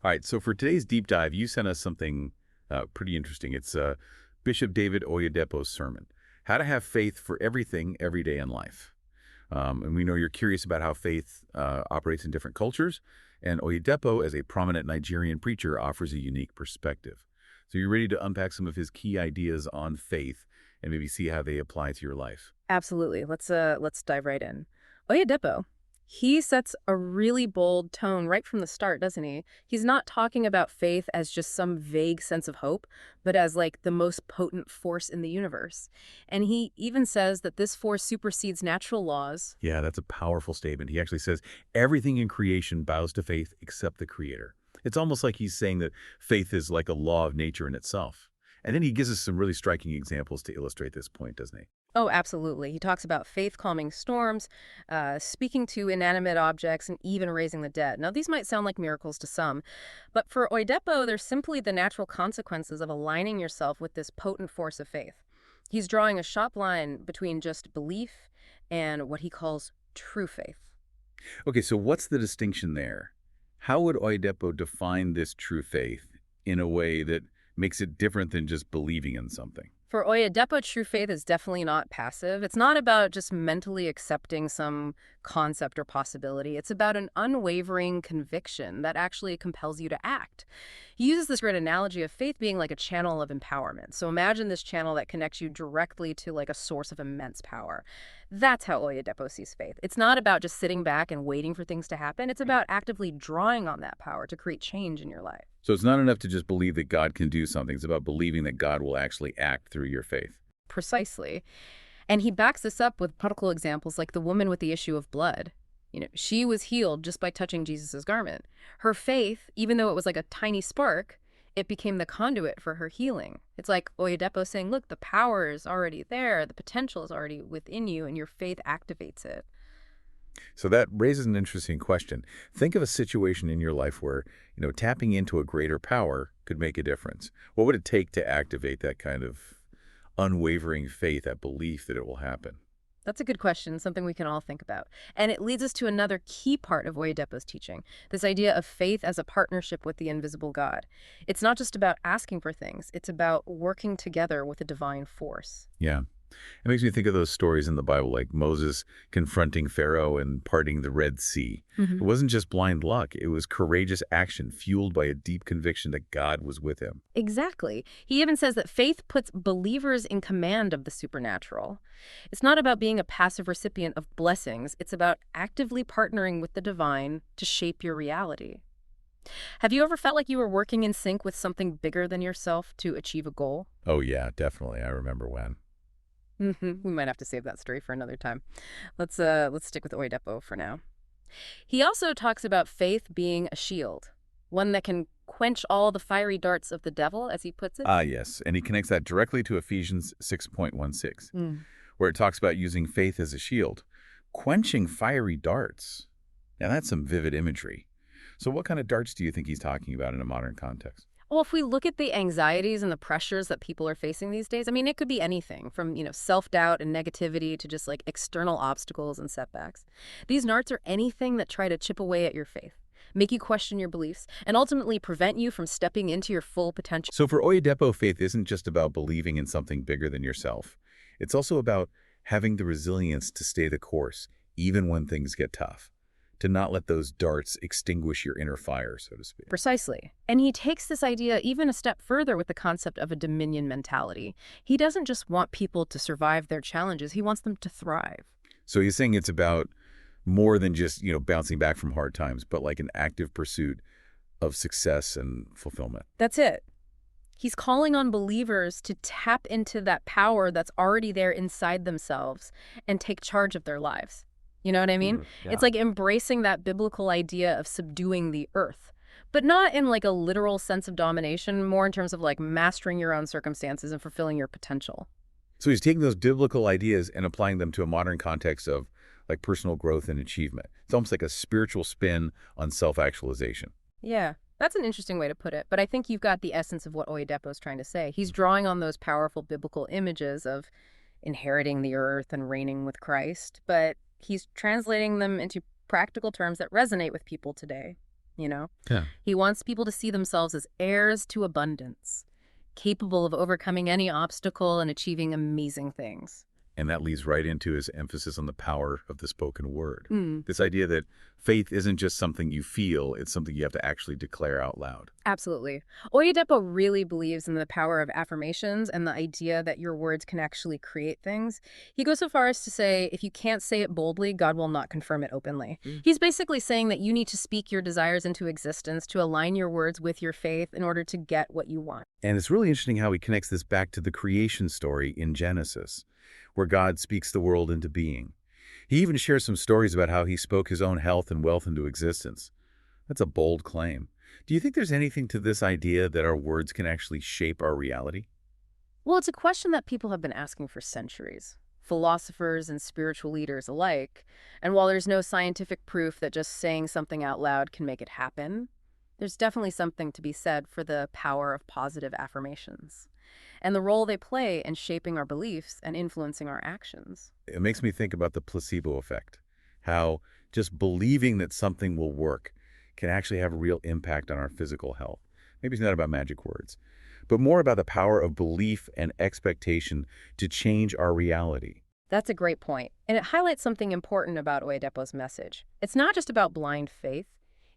All right, so for today's deep dive, you sent us something pretty interesting. It's Bishop David Oyedepo's sermon, How to Have Faith for Everything, Every Day in Life. And we know you're curious about how faith operates in different cultures, and Oyedepo, as a prominent Nigerian preacher, offers a unique perspective. So you're ready to unpack some of his key ideas on faith and maybe see how they apply to your life. Absolutely. Let's dive right in. Oyedepo, he sets a really bold tone right from the start, doesn't he? He's not talking about faith as just some vague sense of hope, but as like the most potent force in the universe. And he even says that this force supersedes natural laws. Yeah, that's a powerful statement. He actually says everything in creation bows to faith except the Creator. It's almost like he's saying that faith is like a law of nature in itself. And then he gives us some really striking examples to illustrate this point, doesn't he? Oh, absolutely. He talks about faith calming storms, speaking to inanimate objects, and even raising the dead. Now, these might sound like miracles to some, but for Oyedepo, they're simply the natural consequences of aligning yourself with this potent force of faith. He's drawing a sharp line between just belief and what he calls true faith. Okay, so what's the distinction there? How would Oyedepo define this true faith in a way that makes it different than just believing in something? For Oyedepo, true faith is definitely not passive. It's not about just mentally accepting some concept or possibility. It's about an unwavering conviction that actually compels you to act. He uses this great analogy of faith being like a channel of empowerment. So imagine this channel that connects you directly to like a source of immense power. That's how Oyedepo sees faith. It's not about just sitting back and waiting for things to happen. It's about actively drawing on that power to create change in your life. So it's not enough to just believe that God can do something. It's about believing that God will actually act through your faith. Precisely. And he backs this up with practical examples like the woman with the issue of blood. She was healed just by touching Jesus's garment. Her faith, even though it was like a tiny spark, it became the conduit for her healing. It's like Oyedepo saying, look, the power is already there, the potential is already within you, and your faith activates it. So that raises an interesting question. Think of a situation in your life where, tapping into a greater power could make a difference. What would it take to activate that kind of unwavering faith, that belief that it will happen? That's a good question, something we can all think about. And it leads us to another key part of Oyedepo's teaching, this idea of faith as a partnership with the invisible God. It's not just about asking for things, it's about working together with a divine force. Yeah. It makes me think of those stories in the Bible, like Moses confronting Pharaoh and parting the Red Sea. It wasn't just blind luck. It was courageous action fueled by a deep conviction that God was with him. Exactly. He even says that faith puts believers in command of the supernatural. It's not about being a passive recipient of blessings. It's about actively partnering with the divine to shape your reality. Have you ever felt like you were working in sync with something bigger than yourself to achieve a goal? Oh, yeah, definitely. I remember when. We might have to save that story for another time. Let's stick with Oyedepo for now. He also talks about faith being a shield, one that can quench all the fiery darts of the devil, as he puts it. Ah, yes. And he connects that directly to Ephesians 6.16, Mm. where it talks about using faith as a shield, quenching fiery darts. Now, that's some vivid imagery. So what kind of darts do you think he's talking about in a modern context? Well, if we look at the anxieties and the pressures that people are facing these days, I mean, it could be anything from, self-doubt and negativity to just like external obstacles and setbacks. These darts are anything that try to chip away at your faith, make you question your beliefs, and ultimately prevent you from stepping into your full potential. So for Oyedepo, faith isn't just about believing in something bigger than yourself. It's also about having the resilience to stay the course, even when things get tough, to not let those darts extinguish your inner fire, so to speak. Precisely. And he takes this idea even a step further with the concept of a dominion mentality. He doesn't just want people to survive their challenges, he wants them to thrive. So he's saying it's about more than just, bouncing back from hard times, but like an active pursuit of success and fulfillment. That's it. He's calling on believers to tap into that power that's already there inside themselves and take charge of their lives. You know what I mean? Yeah. It's like embracing that biblical idea of subduing the earth, but not in like a literal sense of domination, more in terms of like mastering your own circumstances and fulfilling your potential. So he's taking those biblical ideas and applying them to a modern context of like personal growth and achievement. It's almost like a spiritual spin on self-actualization. Yeah, that's an interesting way to put it, but I think you've got the essence of what Oyedepo is trying to say. He's drawing on those powerful biblical images of inheriting the earth and reigning with Christ, but he's translating them into practical terms that resonate with people today. you know? Yeah. He wants people to see themselves as heirs to abundance, capable of overcoming any obstacle and achieving amazing things. And that leads right into his emphasis on the power of the spoken word. Mm. This idea that faith isn't just something you feel, it's something you have to actually declare out loud. Absolutely. Oyedepo really believes in the power of affirmations and the idea that your words can actually create things. He goes so far as to say, if you can't say it boldly, God will not confirm it openly. He's basically saying that you need to speak your desires into existence to align your words with your faith in order to get what you want. And it's really interesting how he connects this back to the creation story in Genesis, where God speaks the world into being. He even shares some stories about how he spoke his own health and wealth into existence. That's a bold claim. Do you think there's anything to this idea that our words can actually shape our reality? Well, it's a question that people have been asking for centuries, philosophers and spiritual leaders alike. And while there's no scientific proof that just saying something out loud can make it happen, there's definitely something to be said for the power of positive affirmations and the role they play in shaping our beliefs and influencing our actions. It makes me think about the placebo effect, how just believing that something will work can actually have a real impact on our physical health. Maybe it's not about magic words, but more about the power of belief and expectation to change our reality. That's a great point, and it highlights something important about Oyedepo's message. It's not just about blind faith.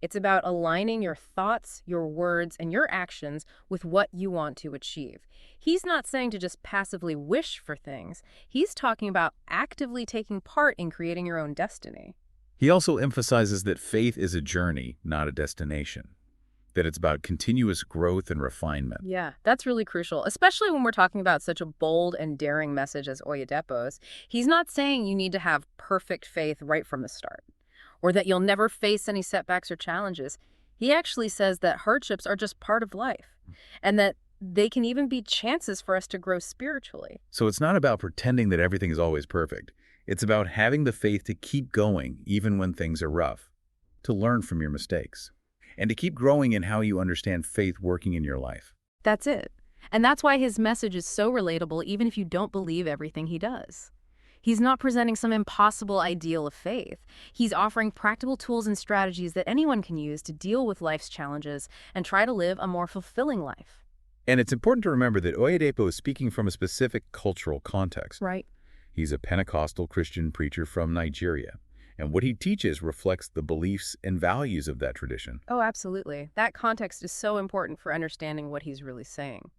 It's about aligning your thoughts, your words, and your actions with what you want to achieve. He's not saying to just passively wish for things. He's talking about actively taking part in creating your own destiny. He also emphasizes that faith is a journey, not a destination, that it's about continuous growth and refinement. Yeah, that's really crucial, especially when we're talking about such a bold and daring message as Oyedepo's. He's not saying you need to have perfect faith right from the start, or that you'll never face any setbacks or challenges. He actually says that hardships are just part of life, and that they can even be chances for us to grow spiritually. So it's not about pretending that everything is always perfect. It's about having the faith to keep going even when things are rough, to learn from your mistakes, and to keep growing in how you understand faith working in your life. That's it. And that's why his message is so relatable, even if you don't believe everything he does. He's not presenting some impossible ideal of faith. He's offering practical tools and strategies that anyone can use to deal with life's challenges and try to live a more fulfilling life. And it's important to remember that Oyedepo is speaking from a specific cultural context. Right. He's a Pentecostal Christian preacher from Nigeria, and what he teaches reflects the beliefs and values of that tradition. Oh, absolutely. That context is so important for understanding what he's really saying.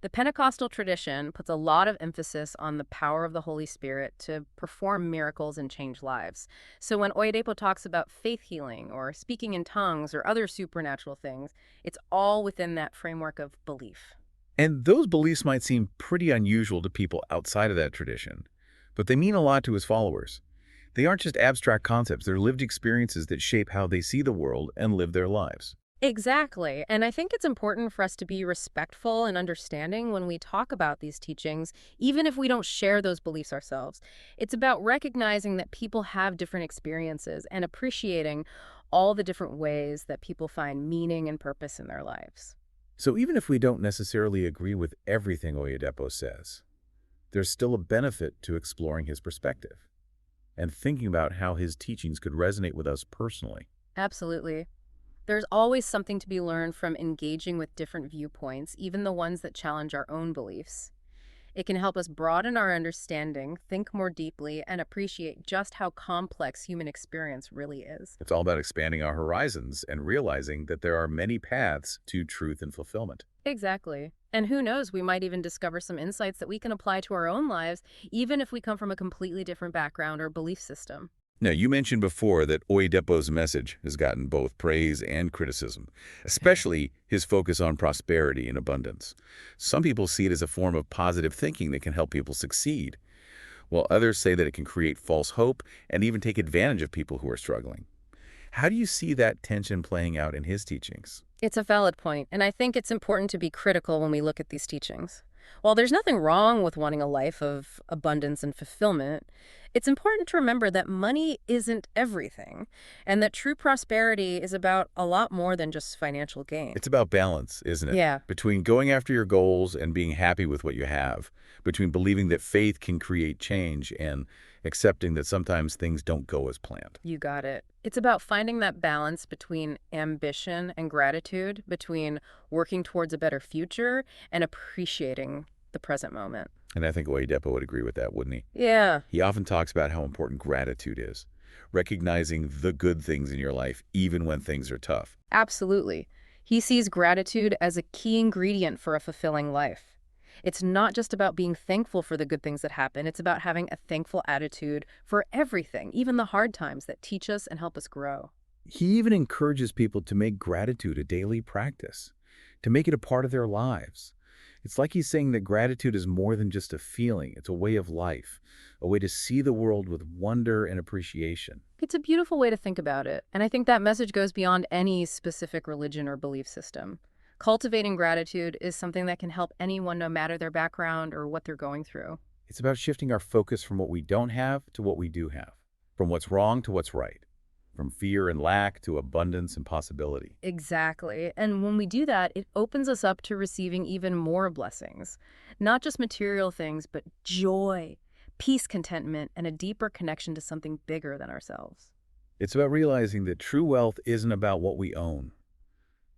The Pentecostal tradition puts a lot of emphasis on the power of the Holy Spirit to perform miracles and change lives. So when Oyedepo talks about faith healing or speaking in tongues or other supernatural things, it's all within that framework of belief. And those beliefs might seem pretty unusual to people outside of that tradition, but they mean a lot to his followers. They aren't just abstract concepts, they're lived experiences that shape how they see the world and live their lives. Exactly. And I think it's important for us to be respectful and understanding when we talk about these teachings, even if we don't share those beliefs ourselves. It's about recognizing that people have different experiences and appreciating all the different ways that people find meaning and purpose in their lives. So even if we don't necessarily agree with everything Oyedepo says, there's still a benefit to exploring his perspective and thinking about how his teachings could resonate with us personally. Absolutely. There's always something to be learned from engaging with different viewpoints, even the ones that challenge our own beliefs. It can help us broaden our understanding, think more deeply, and appreciate just how complex human experience really is. It's all about expanding our horizons and realizing that there are many paths to truth and fulfillment. Exactly. And who knows, we might even discover some insights that we can apply to our own lives, even if we come from a completely different background or belief system. Now, you mentioned before that Oyedepo's message has gotten both praise and criticism, especially his focus on prosperity and abundance. Some people see it as a form of positive thinking that can help people succeed, while others say that it can create false hope and even take advantage of people who are struggling. How do you see that tension playing out in his teachings? It's a valid point, and I think it's important to be critical when we look at these teachings. While there's nothing wrong with wanting a life of abundance and fulfillment, it's important to remember that money isn't everything, and that true prosperity is about a lot more than just financial gain. It's about balance, isn't it? Yeah. Between going after your goals and being happy with what you have, between believing that faith can create change and accepting that sometimes things don't go as planned. You got it. It's about finding that balance between ambition and gratitude, between working towards a better future and appreciating the present moment. And I think Oyedepo would agree with that, wouldn't he? Yeah, He often talks about how important gratitude is, recognizing the good things in your life even when things are tough. absolutely. He sees gratitude as a key ingredient for a fulfilling life. It's not just about being thankful for the good things that happen. It's about having a thankful attitude for everything, even the hard times that teach us and help us grow. He even encourages people to make gratitude a daily practice, to make it a part of their lives. It's like he's saying that gratitude is more than just a feeling. It's a way of life, a way to see the world with wonder and appreciation. It's a beautiful way to think about it, and I think that message goes beyond any specific religion or belief system. Cultivating gratitude is something that can help anyone no matter their background or what they're going through. It's about shifting our focus from what we don't have to what we do have, from what's wrong to what's right, from fear and lack to abundance and possibility. Exactly. And when we do that, it opens us up to receiving even more blessings. Not just material things, but joy, peace, contentment, and a deeper connection to something bigger than ourselves. It's about realizing that true wealth isn't about what we own,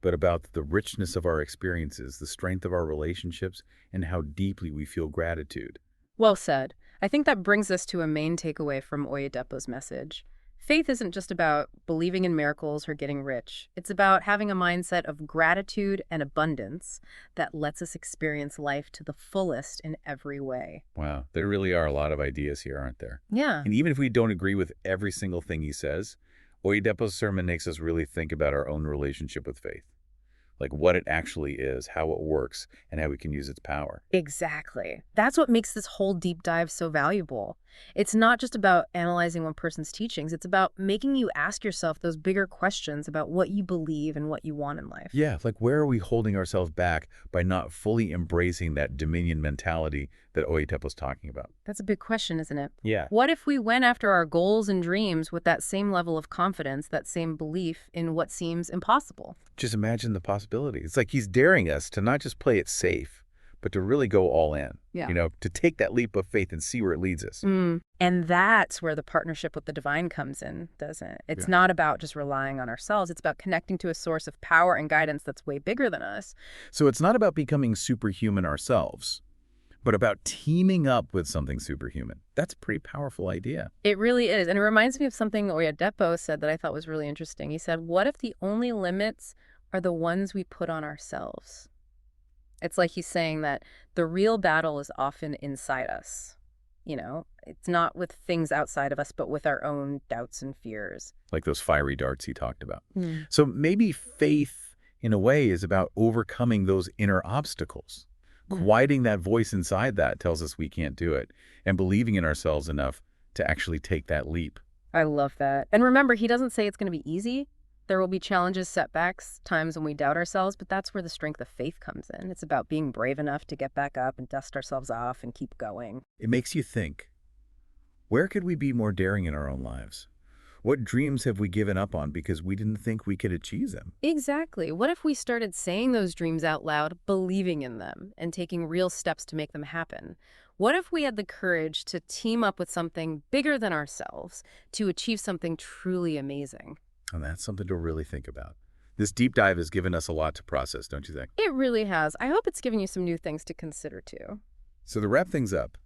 but about the richness of our experiences, the strength of our relationships, and how deeply we feel gratitude. Well said. I think that brings us to a main takeaway from Oyedepo's message. Faith isn't just about believing in miracles or getting rich. It's about having a mindset of gratitude and abundance that lets us experience life to the fullest in every way. Wow, there really are a lot of ideas here, aren't there? Yeah. And even if we don't agree with every single thing he says, Oyedepo's sermon makes us really think about our own relationship with faith, like what it actually is, how it works, and how we can use its power. Exactly. That's what makes this whole deep dive so valuable. It's not just about analyzing one person's teachings. It's about making you ask yourself those bigger questions about what you believe and what you want in life. Yeah, like where are we holding ourselves back by not fully embracing that dominion mentality that Oyedepo's talking about? That's a big question, isn't it? Yeah. What if we went after our goals and dreams with that same level of confidence, that same belief in what seems impossible? Just imagine the possibility. It's like he's daring us to not just play it safe, but to really go all in. Yeah. To take that leap of faith and see where it leads us. And that's where the partnership with the divine comes in, doesn't it? It's Yeah. not about just relying on ourselves. It's about connecting to a source of power and guidance that's way bigger than us. So it's not about becoming superhuman ourselves, but about teaming up with something superhuman. That's a pretty powerful idea. It really is. And it reminds me of something Oyedepo said that I thought was really interesting. He said, what if the only limits are the ones we put on ourselves? It's like he's saying that the real battle is often inside us. It's not with things outside of us, but with our own doubts and fears. Like those fiery darts he talked about. Mm. So maybe faith, in a way, is about overcoming those inner obstacles. Quieting that voice inside that tells us we can't do it, and believing in ourselves enough to actually take that leap. I love that. And remember, he doesn't say it's going to be easy. There will be challenges, setbacks, times when we doubt ourselves, but that's where the strength of faith comes in. It's about being brave enough to get back up and dust ourselves off and keep going. It makes you think, where could we be more daring in our own lives? What dreams have we given up on because we didn't think we could achieve them? Exactly. What if we started saying those dreams out loud, believing in them, and taking real steps to make them happen? What if we had the courage to team up with something bigger than ourselves to achieve something truly amazing? And that's something to really think about. This deep dive has given us a lot to process, don't you think? It really has. I hope it's given you some new things to consider too. So to wrap things up,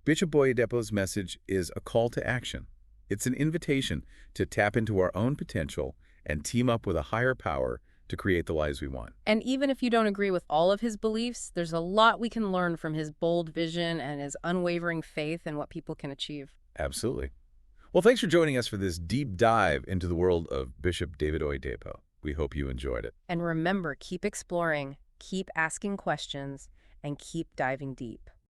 Bishop Oyedepo's message is a call to action. It's an invitation to tap into our own potential and team up with a higher power to create the lives we want. And even if you don't agree with all of his beliefs, there's a lot we can learn from his bold vision and his unwavering faith in what people can achieve. Absolutely. Well, thanks for joining us for this deep dive into the world of Bishop David Oyedepo. We hope you enjoyed it. And remember, keep exploring, keep asking questions, and keep diving deep.